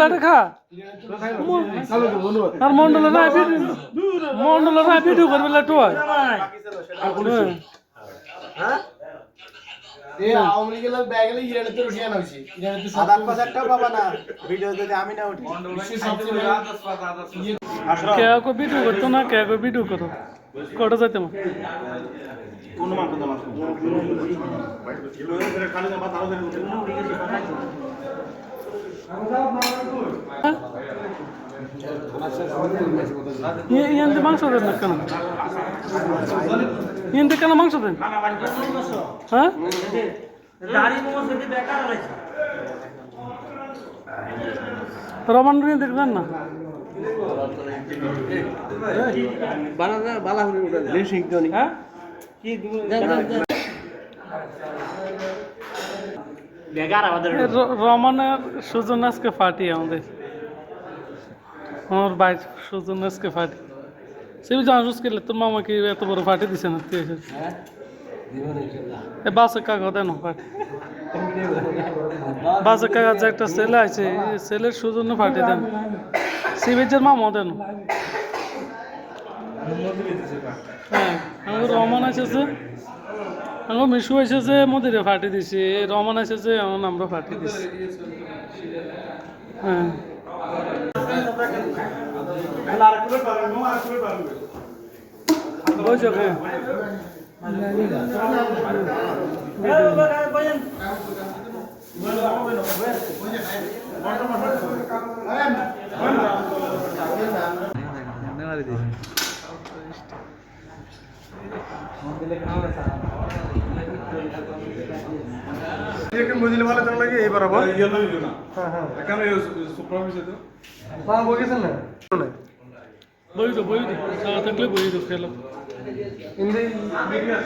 প্লেটে খা আর মন্ডল না ভিডিও করবে লাটু হয় কে ভিডিও করতো না কে ভিডিও করো কটা যাইতে ইয়ান্তে মাংস দেন না কেন ইয়ান্তে কেন মাংস দেন হ্যাঁ রমান দেখবেন না রমানের সুজন আজকে ফাটি আমাদের আমার ভাই সুজন আজকে ফাটি সে জানুস গেলে তোর মামাকে এত বড় ফাটি দিছে না তুই বাসে কাগজ দেন ফাটি বাসে কাগজ একটা ছেলে আছে ছেলের সুজন ফাটি দেন সিবিজের মামা দেন হ্যাঁ আমার রমান এসেছে আমার মিশু এসেছে মদিরে ফাটি দিছি রমান এসেছে আমার আমরা ফাটি দিছি হ্যাঁ বুঝছো হ্যাঁ বুঝলে ভালো চল লাগে এইবার আবার হ্যাঁ হ্যাঁ এখানে সুপ্রমিস তো মা বকেছেন না বই তো সারা থাকলে বই তো খেলো হিন্দি ভিডিও